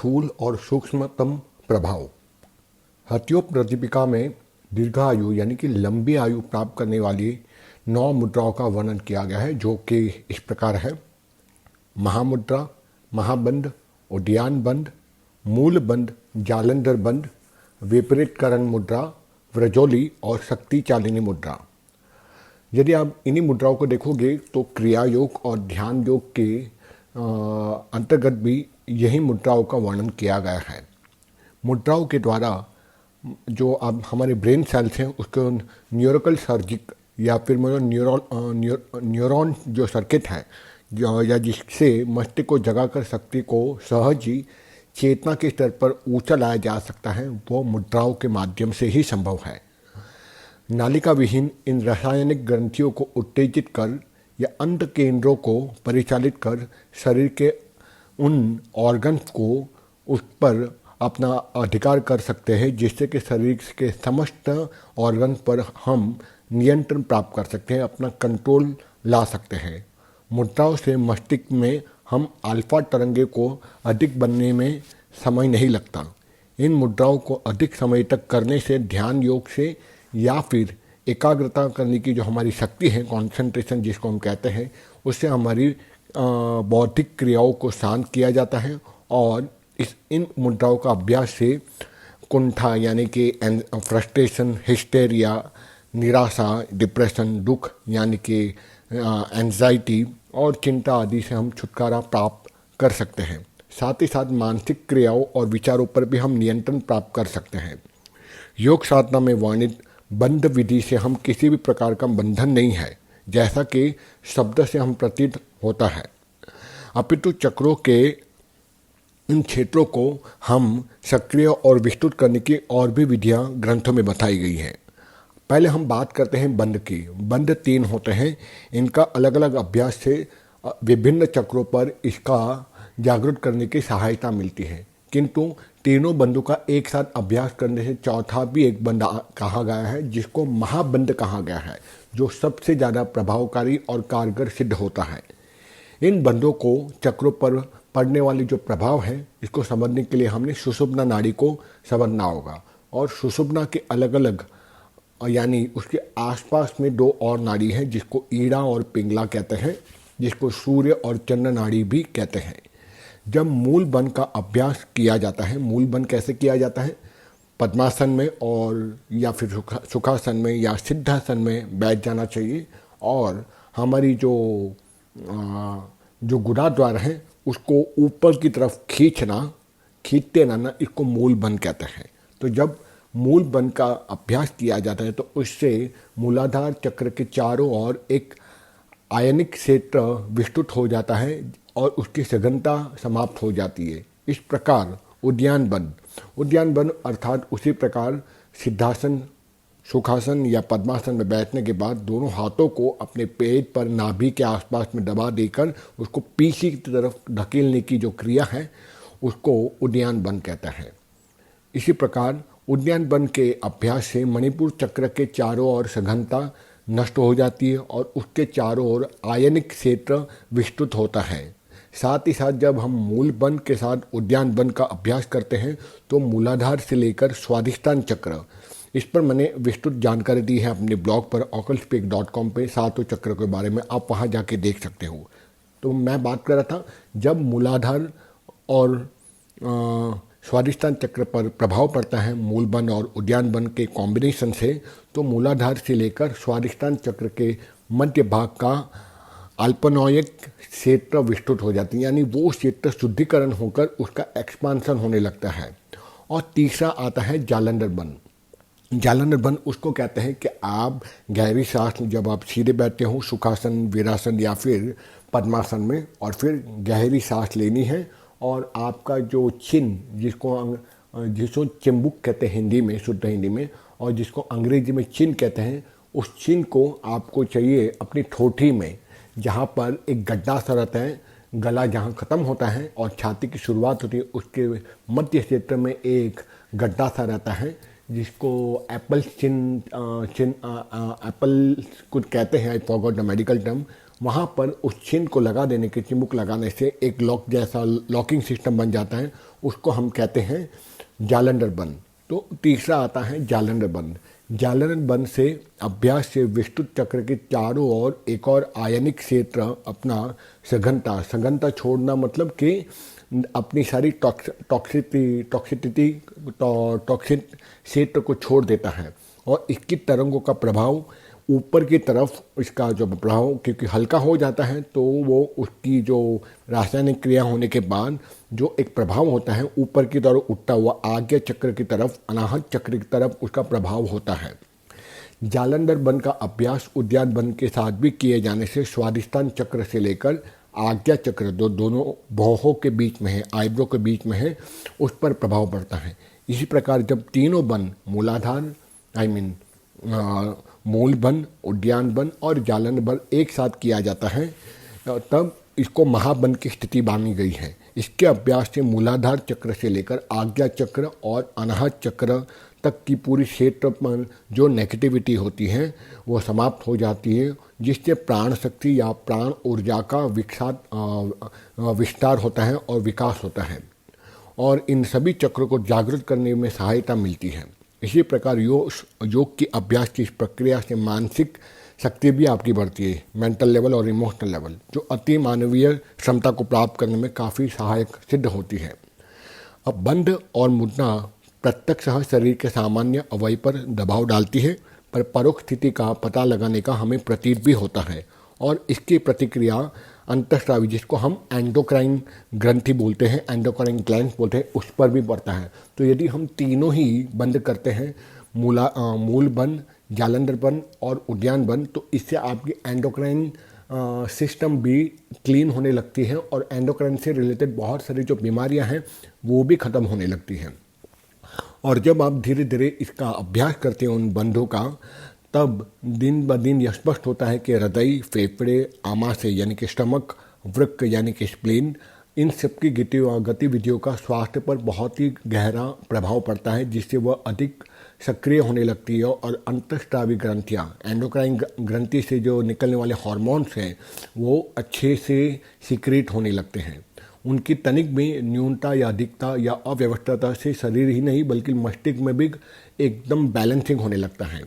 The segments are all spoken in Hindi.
स्थूल और सूक्ष्मतम प्रभाव। हथियों प्रतिपिका में दीर्घायु यानी कि लंबी आयु प्राप्त करने वाली 9 मुद्राओं का वर्णन किया गया है, जो कि इस प्रकार है: महामुद्रा, महाबंध, उद्यान बंध, मूल बंध, जालंधर बंध, विपरीत करण मुद्रा, व्रजोली और शक्ति चालिनी मुद्रा। यदि आप इन्हीं मुद्राओं को देखोगे तो क्रिया योग और ध्यान योग के अंतर्गत भी यही मुद्राओं का वर्णन किया गया है। मुद्राओं के द्वारा जो अब हमारे ब्रेन सेल्स हैं उसको न्यूरोकल सर्जिक या फिर न्यूरॉन जो सर्किट है या जिससे मस्तिष्क को जगा कर शक्ति को सहज ही चेतना के स्तर पर ऊंचा लाया जा सकता है, वो मुद्राओं के माध्यम से ही संभव है। नालिका विहीन इन रासायनिक ग्रंथियों को उत्तेजित कर या अंत केंद्रों को परिचालित कर शरीर के उन ऑर्गन्स को उस पर अपना अधिकार कर सकते हैं, जिससे कि शरीर के समस्त ऑर्गन पर हम नियंत्रण प्राप्त कर सकते हैं, अपना कंट्रोल ला सकते हैं। मुद्राओं से मस्तिष्क में हम अल्फा तरंगे को अधिक बनने में समय नहीं लगता। इन मुद्राओं को अधिक समय तक करने से ध्यान योग से या फिर एकाग्रता करने की जो हमारी शक्ति है, कंसंट्रेशन जिसको हम कहते हैं, उससे हमारी बौद्धिक क्रियाओं को शांत किया जाता है। और इन मुद्राओं का अभ्यास से कुंठा यानी कि फ्रस्ट्रेशन, हिस्टेरिया, निराशा, डिप्रेशन, दुख यानी कि एंजाइटी और चिंता आदि से हम छुटकारा प्राप्त कर सकते हैं। साथ ही साथ मानसिक क्रियाओं और विचारों पर भी हम नियंत्रण प्राप्त कर सकते हैं। योग साधना में वर्णित बंध विधि से हम किसी भी प्रकार का बंधन नहीं है, जैसा कि शब्द से हम प्रतीत होता है, अपितु चक्रों के इन क्षेत्रों को हम सक्रिय और विस्तृत करने की और भी विधियां ग्रंथों में बताई गई हैं। पहले हम बात करते हैं बंध की। बंध 3 होते हैं। इनका अलग अलग अभ्यास से विभिन्न चक्रों पर इसका जागृत करने की सहायता मिलती है, किंतु तीनों बंधों का एक साथ अभ्यास करने से चौथा भी एक बंध कहा गया है, जिसको महाबंध कहा गया है, जो सबसे ज़्यादा प्रभावकारी और कारगर सिद्ध होता है। इन बंधों को चक्रों पर पड़ने वाले जो प्रभाव है, इसको समझने के लिए हमने सुषुम्ना नाड़ी को समझना होगा। और सुषुम्ना के अलग अलग यानी उसके आसपास में 2 और नाड़ी हैं, जिसको ईड़ा और पिंगला कहते हैं, जिसको सूर्य और चंद्र नाड़ी भी कहते हैं। जब मूल बंध का अभ्यास किया जाता है, मूल बंध कैसे किया जाता है? पद्मासन में और या फिर सुखासन में या सिद्धासन में बैठ जाना चाहिए और हमारी जो गुदाद्वार है उसको ऊपर की तरफ खींचते रहना, इसको मूल बंध कहते हैं। तो जब मूल बंध का अभ्यास किया जाता है तो उससे मूलाधार चक्र के चारों ओर एक आयनिक क्षेत्र विस्तृत हो जाता है और उसकी सघनता समाप्त हो जाती है। इस प्रकार उद्यान बंध अर्थात उसी प्रकार सिद्धासन, सुखासन या पद्मासन में बैठने के बाद दोनों हाथों को अपने पेट पर नाभि के आसपास में दबा देकर उसको पीछे की तरफ धकेलने की जो क्रिया है, उसको उद्यान बंध कहता है। इसी प्रकार उद्यान बंध के अभ्यास से मणिपुर चक्र के चारों ओर सघनता नष्ट हो जाती है और उसके चारों ओर आयनिक क्षेत्र विस्तृत होता है। साथ ही साथ जब हम मूल बंध के साथ उद्यान बंध का अभ्यास करते हैं तो मूलाधार से लेकर स्वाधिष्ठान चक्र, इस पर मैंने विस्तृत जानकारी दी है अपने ब्लॉग पर occultspeak.com पे, 7 चक्र के बारे में आप वहाँ जाके देख सकते हो। तो मैं बात कर रहा था, जब मूलाधार और स्वाधिष्ठान चक्र पर प्रभाव पड़ता है मूल बंध और उद्यान बंध के कॉम्बिनेशन से, तो मूलाधार से लेकर स्वाधिष्ठान चक्र के मध्य भाग का अल्पनोइक क्षेत्र विस्तृत हो जाती है, यानी वो क्षेत्र शुद्धिकरण होकर उसका एक्सपांसन होने लगता है। और तीसरा आता है जालंधर बंध उसको कहते हैं कि आप गहरी सांस जब आप सीधे बैठते हो सुखासन, वीरासन या फिर पद्मासन में, और फिर गहरी सांस लेनी है और आपका जो चिन्ह जिसको चिम्बुक कहते हैं हिंदी में, शुद्ध हिंदी में, और जिसको अंग्रेजी में चिन्ह कहते हैं, उस चिन्ह को आपको चाहिए अपनी ठोठी में, जहाँ पर एक गड्ढा सा रहता है, गला जहाँ ख़त्म होता है और छाती की शुरुआत होती है, उसके मध्य क्षेत्र में एक गड्ढा सा रहता है, जिसको एप्पल एप्पल कुछ कहते हैं, I forgot the medical term. वहाँ पर उस चिन्ह को लगा देने के, चिमुक लगाने से एक लॉक जैसा लॉकिंग सिस्टम बन जाता है उसको हम कहते हैं जालंधर बंध। तो तीसरा आता है जालंधर बंध। जालंधर बंध से अभ्यास से विस्तृत चक्र के चारों ओर एक और आयनिक क्षेत्र अपना सघनता छोड़ना, मतलब कि अपनी सारी टॉक्सिक क्षेत्र को छोड़ देता है और इसकी तरंगों का प्रभाव ऊपर की तरफ, इसका जो प्रभाव क्योंकि हल्का हो जाता है तो वो उसकी जो रासायनिक क्रिया होने के बाद जो एक प्रभाव होता है ऊपर की तरफ उठता हुआ आज्ञा चक्र की तरफ, अनाहत चक्र की तरफ उसका प्रभाव होता है। जालंधर बंध का अभ्यास उद्यान बंध के साथ भी किए जाने से स्वादिष्टान चक्र से लेकर आज्ञा चक्र दोनों भौहों के बीच में है, आईब्रो के बीच में है, उस पर प्रभाव पड़ता है। इसी प्रकार जब तीनों बंध मूलाधार मूल बंध, उद्यान बंध और जालंधर बंध एक साथ किया जाता है तब इसको महाबंध की स्थिति मानी गई है। इसके अभ्यास से मूलाधार चक्र से लेकर आज्ञा चक्र और अनाहत चक्र तक की पूरी क्षेत्र पर जो नेगेटिविटी होती है वो समाप्त हो जाती है, जिससे प्राण शक्ति या प्राण ऊर्जा का विस्तार होता है और विकास होता है और इन सभी चक्रों को जागृत करने में सहायता मिलती है। इसी प्रकार योग की अभ्यास की इस प्रक्रिया से मानसिक शक्ति भी आपकी बढ़ती है, मेंटल लेवल और इमोशनल लेवल, जो अति मानवीय क्षमता को प्राप्त करने में काफ़ी सहायक सिद्ध होती है। अब बंध और मुद्रा प्रत्यक्षतः शरीर के सामान्य अवयव पर दबाव डालती है, पर परोक्ष स्थिति का पता लगाने का हमें प्रतीत भी होता है और इसकी प्रतिक्रिया अंतःस्रावी, जिसको हम एंडोक्राइन ग्रंथि बोलते हैं, एंडोक्राइन ग्लैंड बोलते हैं, उस पर भी पड़ता है। तो यदि हम तीनों ही बंद करते हैं, मूल बंद, जालंधर बंद और उद्यान बंद, तो इससे आपकी एंडोक्राइन सिस्टम भी क्लीन होने लगती है और एंडोक्राइन से रिलेटेड बहुत सारी जो बीमारियां हैं वो भी ख़त्म होने लगती हैं। और जब आप धीरे धीरे इसका अभ्यास करते हैं उन बंधों का, तब दिन ब दिन यह स्पष्ट होता है कि हृदय, फेफड़े, आमाशय यानी कि स्टमक, वृक्क यानी कि स्प्लीन, इन सब की गतिविधियों का स्वास्थ्य पर बहुत ही गहरा प्रभाव पड़ता है, जिससे वह अधिक सक्रिय होने लगती है और अंतःस्रावी ग्रंथियाँ, एंडोक्राइन ग्रंथि से जो निकलने वाले हार्मोन्स हैं वो अच्छे से सिक्रीट होने लगते हैं। उनकी तनिक में न्यूनता या अधिकता या अव्यवस्थाता से शरीर ही नहीं बल्कि मस्तिष्क में भी एकदम बैलेंसिंग होने लगता है।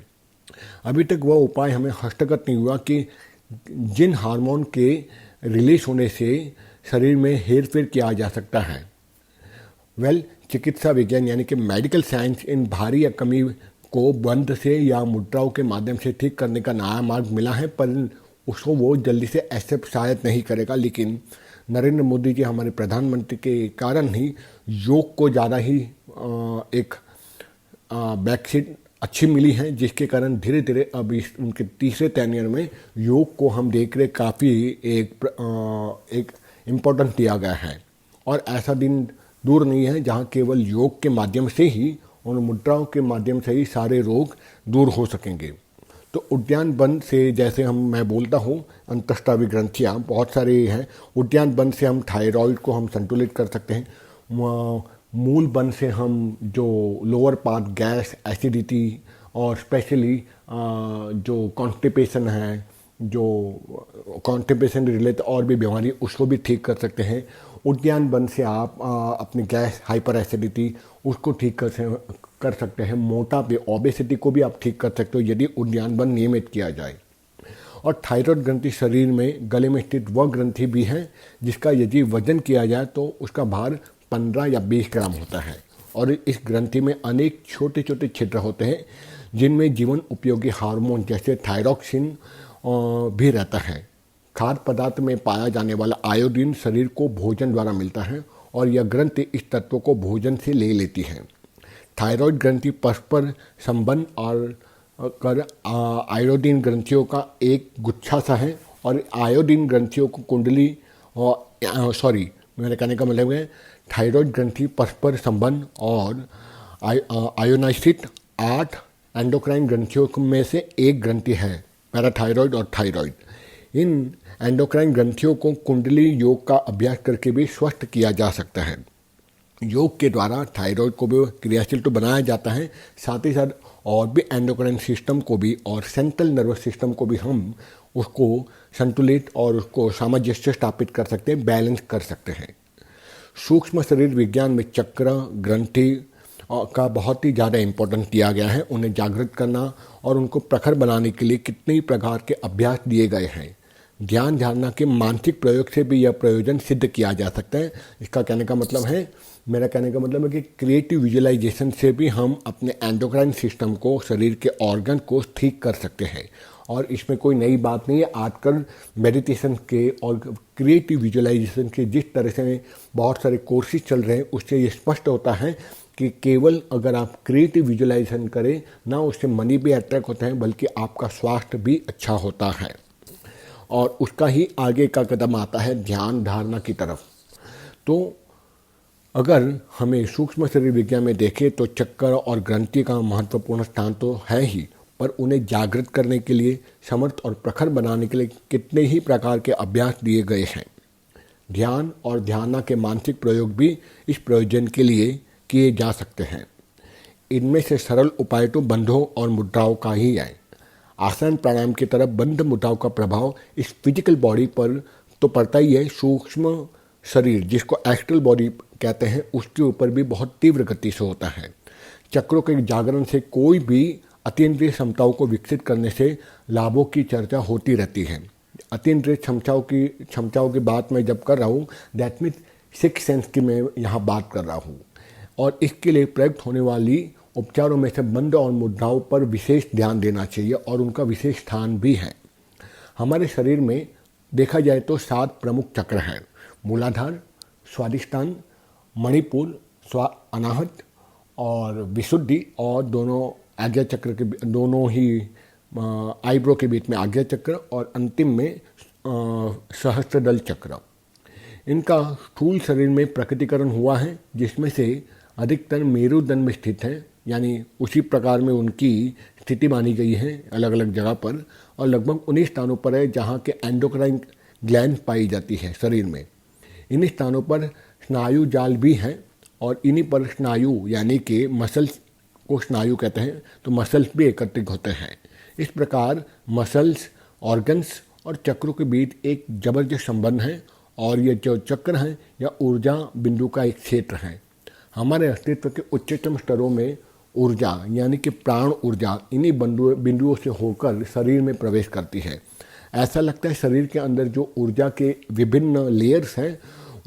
अभी तक वह उपाय हमें हस्तगत नहीं हुआ कि जिन हार्मोन के रिलीज होने से शरीर में हेरफेर किया जा सकता है। चिकित्सा विज्ञान यानी कि मेडिकल साइंस इन भारी या कमी को बंध से या मुद्राओं के माध्यम से ठीक करने का नया मार्ग मिला है, पर उसको वो जल्दी से एक्सेप्ट शायद नहीं करेगा। लेकिन नरेंद्र मोदी जी हमारे प्रधानमंत्री के कारण ही योग को ज़्यादा ही एक बैकसीट अच्छी मिली है, जिसके कारण धीरे धीरे अब उनके तीसरे टेन्योर में योग को हम देख रहे काफ़ी एक इम्पोर्टेंस दिया गया है। और ऐसा दिन दूर नहीं है जहाँ केवल योग के माध्यम से ही और मुद्राओं के माध्यम से ही सारे रोग दूर हो सकेंगे। तो उद्यान बंध से, जैसे मैं बोलता हूँ, अंतःस्रावी ग्रंथियाँ बहुत सारी हैं। उद्यान बंध से हम थायराइड को हम संतुलित कर सकते हैं। मूल बंध से हम जो लोअर पार्ट, गैस, एसिडिटी और स्पेशली जो कॉन्स्टिपेशन है, जो कॉन्स्टिपेशन रिलेटेड और भी बीमारी, उसको भी ठीक कर सकते हैं। उद्यान बंध से आप अपनी गैस, हाइपर एसिडिटी उसको ठीक कर सकते हैं। मोटापे, ओबेसिटी को भी आप ठीक कर सकते हो यदि उद्यान बंध नियमित किया जाए। और थायराइड ग्रंथि शरीर में गले में स्थित वह ग्रंथि भी है जिसका यदि वजन किया जाए तो उसका भार 15 या 20 ग्राम होता है। और इस ग्रंथि में अनेक छोटे छोटे छिद्र होते हैं जिनमें जीवन उपयोगी हार्मोन जैसे थायरॉक्सिन भी रहता है। खाद्य पदार्थ में पाया जाने वाला आयोडीन शरीर को भोजन द्वारा मिलता है और यह ग्रंथि इस तत्व को भोजन से ले लेती है। थायराइड ग्रंथि परस्पर संबंध और कर आयोडीन ग्रंथियों का एक गुच्छा सा है और आयोडीन ग्रंथियों को कुंडली मेरे कहने का मतलब है थायराइड ग्रंथि परस्पर संबंध और आयोनाइसिट 8 एंडोक्राइन ग्रंथियों में से एक ग्रंथि है, पैराथायरॉयड और थायराइड। इन एंडोक्राइन ग्रंथियों को कुंडली योग का अभ्यास करके भी स्वस्थ किया जा सकता है। योग के द्वारा थायराइड को भी क्रियाशील तो बनाया जाता है, साथ ही साथ और भी एंडोक्राइन सिस्टम को भी और सेंट्रल नर्वस सिस्टम को भी हम उसको संतुलित और उसको सामंजस्य स्थापित कर सकते हैं, बैलेंस कर सकते हैं। सूक्ष्म शरीर विज्ञान में चक्र, ग्रंथि का बहुत ही ज़्यादा इम्पोर्टेंस दिया गया है। उन्हें जागृत करना और उनको प्रखर बनाने के लिए कितने ही प्रकार के अभ्यास दिए गए हैं। ध्यान धारणा के मानसिक प्रयोग से भी यह प्रयोजन सिद्ध किया जा सकता है। इसका कहने का मतलब है, मेरा कहने का मतलब है कि क्रिएटिव विजुअलाइजेशन से भी हम अपने एंडोक्राइन सिस्टम को, शरीर के ऑर्गन को ठीक कर सकते हैं। और इसमें कोई नई बात नहीं है। आजकल मेडिटेशन के और क्रिएटिव विजुअलाइजेशन के जिस तरह से बहुत सारे कोर्सेज चल रहे हैं, उससे ये स्पष्ट होता है कि केवल अगर आप क्रिएटिव विजुअलाइजेशन करें ना, उससे मनी भी अट्रैक्ट होता है, बल्कि आपका स्वास्थ्य भी अच्छा होता है। और उसका ही आगे का कदम आता है ध्यान धारणा की तरफ। तो अगर हमें सूक्ष्म शरीर विज्ञान में देखें तो चक्कर और ग्रंथि का महत्वपूर्ण स्थान तो है ही, पर उन्हें जागृत करने के लिए, समर्थ और प्रखर बनाने के लिए कितने ही प्रकार के अभ्यास दिए गए हैं। ध्यान और ध्यान के मानसिक प्रयोग भी इस प्रयोजन के लिए किए जा सकते हैं। इनमें से सरल उपाय तो बंधों और मुद्राओं का ही है। आसन प्राणायाम की तरफ बंध मुद्राओं का प्रभाव इस फिजिकल बॉडी पर तो पड़ता ही है, सूक्ष्म शरीर जिसको एस्ट्रल बॉडी कहते हैं, उसके ऊपर भी बहुत तीव्र गति से होता है। चक्रों के जागरण से कोई भी अतीन्द्रिय क्षमताओं को विकसित करने से लाभों की चर्चा होती रहती है। अतीन्द्रिय क्षमताओं की बात मैं जब कर रहा हूँ, दैट मीन्स सिक्स सेंस की मैं यहाँ बात कर रहा हूँ। और इसके लिए प्रयुक्त होने वाली उपचारों में से बंध और मुद्राओं पर विशेष ध्यान देना चाहिए और उनका विशेष स्थान भी है। हमारे शरीर में देखा जाए तो 7 प्रमुख चक्र हैं: मूलाधार, स्वादिष्टान, मणिपुर, अनाहत और विशुद्धि, और दोनों आज्ञा चक्र के दोनों ही आईब्रो के बीच में आज्ञा चक्र और अंतिम में सहस्त्रदल चक्र। इनका स्थूल शरीर में प्रकटीकरण हुआ है, जिसमें से अधिकतर मेरुदंड में स्थित है, यानी उसी प्रकार में उनकी स्थिति मानी गई है अलग अलग जगह पर, और लगभग उन्हीं स्थानों पर है जहाँ के एंडोक्राइन ग्लैंड पाई जाती है शरीर में। इन स्थानों पर स्नायु जाल भी हैं और इन्हीं पर स्नायु यानी कि मसल्स को स्नायु कहते हैं, तो मसल्स भी एकत्रित होते हैं। इस प्रकार मसल्स, ऑर्गन्स और चक्रों के बीच एक जबरदस्त संबंध है, और ये जो चक्र हैं या ऊर्जा बिंदु का एक क्षेत्र है। हमारे अस्तित्व के उच्चतम स्तरों में ऊर्जा यानी कि प्राण ऊर्जा इन्हीं बिंदुओं से होकर शरीर में प्रवेश करती है। ऐसा लगता है शरीर के अंदर जो ऊर्जा के विभिन्न लेयर्स हैं,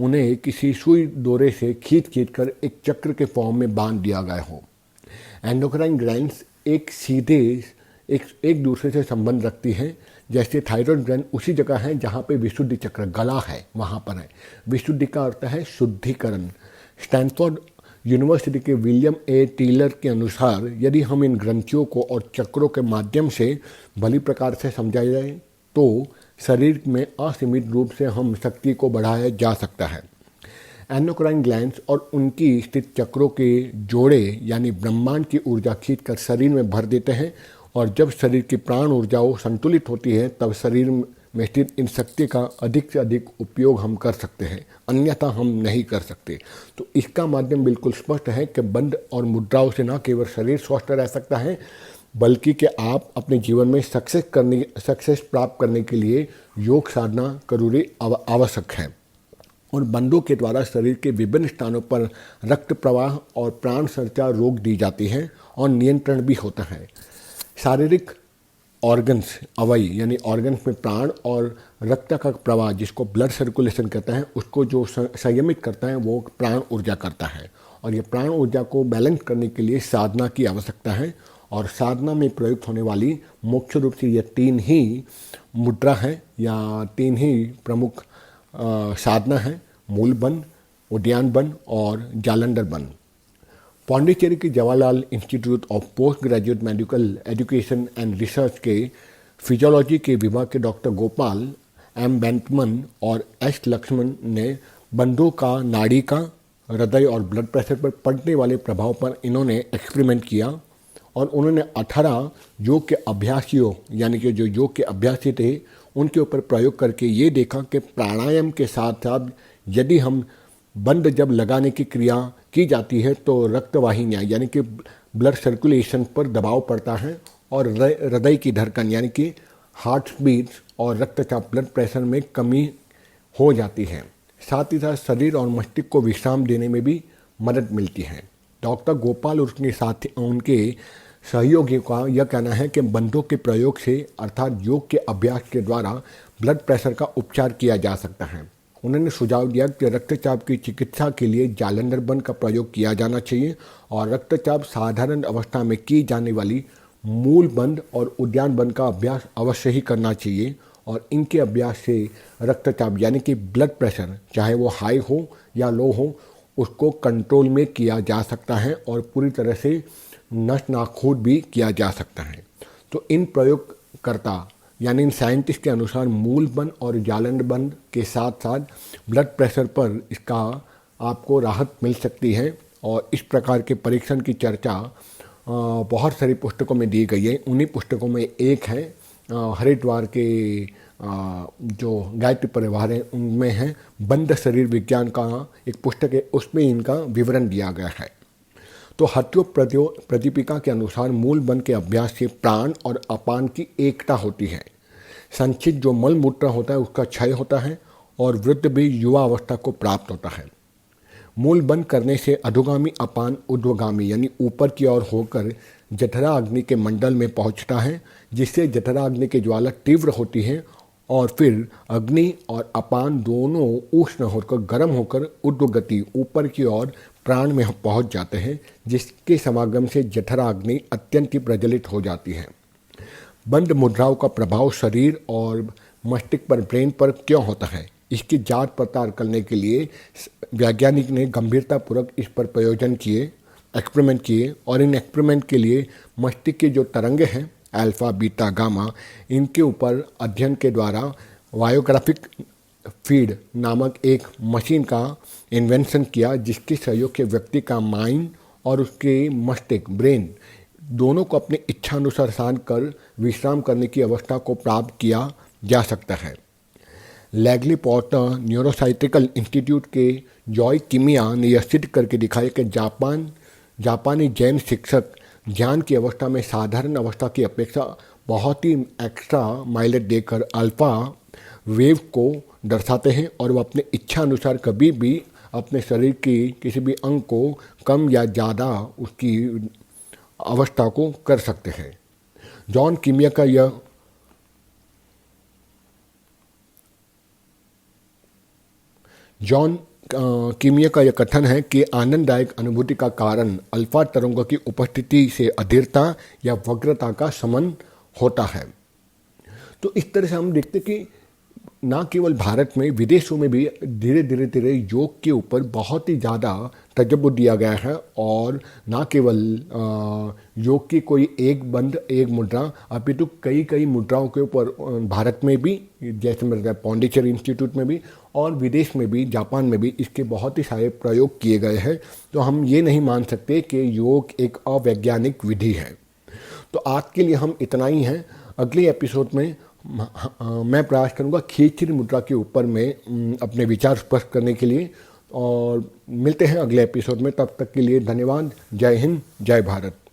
उन्हें किसी सुई डोरे से खींच कर एक चक्र के फॉर्म में बांध दिया गया हो। एंडोक्राइन ग्लैंड्स एक दूसरे से संबंध रखती हैं। जैसे थायराइड ग्लैंड उसी जगह है जहाँ पे विशुद्धि चक्र गला है, वहाँ पर है। विशुद्धि का अर्थ है शुद्धिकरण। स्टैनफोर्ड यूनिवर्सिटी के विलियम ए टीलर के अनुसार यदि हम इन ग्रंथियों को और चक्रों के माध्यम से भली प्रकार से समझाया जाए तो शरीर में असीमित रूप से हम शक्ति को बढ़ाया जा सकता है। एंडोक्राइन ग्लैंड्स और उनकी स्थित चक्रों के जोड़े यानी ब्रह्मांड की ऊर्जा खींचकर शरीर में भर देते हैं, और जब शरीर की प्राण ऊर्जाओं संतुलित होती है तब शरीर में स्थित इन शक्ति का अधिक से अधिक उपयोग हम कर सकते हैं, अन्यथा हम नहीं कर सकते। तो इसका माध्यम बिल्कुल स्पष्ट है कि बंध और मुद्राओं से न केवल शरीर स्वस्थ रह सकता है, बल्कि कि आप अपने जीवन में सक्सेस प्राप्त करने के लिए योग साधना जरूरी आवश्यक है। और बंधों के द्वारा शरीर के विभिन्न स्थानों पर रक्त प्रवाह और प्राण संचार रोक दी जाती है और नियंत्रण भी होता है। शारीरिक ऑर्गन्स, अवयव यानी ऑर्गन्स में प्राण और रक्त का प्रवाह जिसको ब्लड सर्कुलेशन कहते हैं, उसको जो संयमित करता है वो प्राण ऊर्जा करता है। और ये प्राण ऊर्जा को बैलेंस करने के लिए साधना की आवश्यकता है, और साधना में प्रयुक्त होने वाली मुख्य रूप से ये 3 ही मुद्रा है या 3 ही प्रमुख साधना है: मूल बन, उद्यान बन और जालंधर बन। पौंडीचेरी की Jawaharlal institute of post graduate medical education and research के फिजियोलॉजी के विभाग के डॉक्टर गोपाल एम बेंटमन और एस लक्ष्मण ने बंधों का नाड़ी का, हृदय और ब्लड प्रेशर पर पड़ने वाले प्रभाव पर इन्होंने एक्सपेरिमेंट किया, और उन्होंने 18 योग के अभ्यासियों यानी कि जो योग के अभ्यासी थे उनके ऊपर प्रयोग करके ये देखा कि प्राणायाम के साथ साथ यदि हम बंद जब लगाने की क्रिया की जाती है तो रक्तवाहिनियाँ यानी कि ब्लड सर्कुलेशन पर दबाव पड़ता है, और हृदय की धड़कन यानी कि हार्ट बीट और रक्तचाप ब्लड प्रेशर में कमी हो जाती है। साथ ही साथ शरीर और मस्तिष्क को विश्राम देने में भी मदद मिलती है। डॉक्टर गोपाल और उसके साथी उनके सहयोगियों का यह कहना है कि बंधों के प्रयोग से अर्थात योग के अभ्यास के द्वारा ब्लड प्रेशर का उपचार किया जा सकता है। उन्होंने सुझाव दिया कि रक्तचाप की चिकित्सा के लिए जालंधर बंध का प्रयोग किया जाना चाहिए और रक्तचाप साधारण अवस्था में की जाने वाली मूल बंध और उद्यान बंध का अभ्यास अवश्य ही करना चाहिए और इनके अभ्यास से रक्तचाप यानी कि ब्लड प्रेशर चाहे वो हाई हो या लो हो उसको कंट्रोल में किया जा सकता है और पूरी तरह से नष्ट नाखूद भी किया जा सकता है। तो इन प्रयोगकर्ता यानी इन साइंटिस्ट के अनुसार मूल बंध और जालंधर बंध के साथ साथ ब्लड प्रेशर पर इसका आपको राहत मिल सकती है और इस प्रकार के परीक्षण की चर्चा बहुत सारी पुस्तकों में दी गई है। उन्हीं पुस्तकों में एक है हरिद्वार के जो गायत्री परिवार है उनमें है बंध शरीर विज्ञान का एक पुस्तक है, उसमें इनका विवरण दिया गया है। तो हठयोग प्रदीपिका के अनुसार मूल बंध के अभ्यास से प्राण और अपान की एकता होती है। संचित जो मल मूत्र होता है उसका क्षय होता है और वृद्ध भी युवा अवस्था को प्राप्त होता है। मूल बंद करने से अधोगामी अपान ऊर्ध्वगामी यानी ऊपर की ओर होकर जठरा अग्नि के मंडल में पहुंचता है, जिससे जठरा अग्नि की ज्वाला तीव्र होती है और फिर अग्नि और अपान दोनों उष्ण होकर गर्म होकर ऊर्ध्वगति ऊपर की ओर प्राण में पहुंच जाते हैं, जिसके समागम से जठरा अग्नि अत्यंत ही प्रज्वलित हो जाती है। बंद मुद्राओं का प्रभाव शरीर और मस्तिष्क पर ब्रेन पर क्यों होता है, इसकी जांच पड़ताल करने के लिए वैज्ञानिक ने गंभीरतापूर्वक इस पर एक्सपेरिमेंट किए और इन एक्सपेरिमेंट के लिए मस्तिष्क के जो तरंगे हैं अल्फा बीटा गामा इनके ऊपर अध्ययन के द्वारा वायोग्राफिक फीड नामक एक मशीन का इन्वेंशन किया, जिसके सहयोग से व्यक्ति का माइंड और उसके मस्तिष्क ब्रेन दोनों को अपने इच्छानुसार शांत कर विश्राम करने की अवस्था को प्राप्त किया जा सकता है। लैगली पॉटर न्यूरोसाइटिकल इंस्टीट्यूट के जॉय किमिया ने यह सिद्ध करके दिखाया कि जापानी जैन शिक्षक ध्यान की अवस्था में साधारण अवस्था की अपेक्षा बहुत ही एक्स्ट्रा माइलेज देकर अल्फा वेव को दर्शाते हैं और वह अपने इच्छा अनुसार कभी भी अपने शरीर की किसी भी अंग को कम या ज़्यादा उसकी अवस्था को कर सकते हैं। जॉन कीमिया का यह कथन है कि आनंददायक अनुभूति का कारण अल्फा तरंगों की उपस्थिति से अधीरता या वक्रता का संबंध होता है। तो इस तरह से हम देखते कि ना केवल भारत में विदेशों में भी धीरे धीरे योग के ऊपर बहुत ही ज़्यादा तजब्बुत दिया गया है और ना केवल योग की कोई एक बंद एक मुद्रा अपितु कई मुद्राओं के ऊपर भारत में भी जैसे मेरे पौंडीचेरी इंस्टीट्यूट में भी और विदेश में भी जापान में भी इसके बहुत ही सारे प्रयोग किए गए हैं। तो हम ये नहीं मान सकते कि योग एक अवैज्ञानिक विधि है। तो आज के लिए हम इतना ही हैं। अगले एपिसोड में मैं प्रयास करूंगा खींचरी मुद्रा के ऊपर में अपने विचार स्पष्ट करने के लिए और मिलते हैं अगले एपिसोड में। तब तक के लिए धन्यवाद। जय हिंद, जय भारत।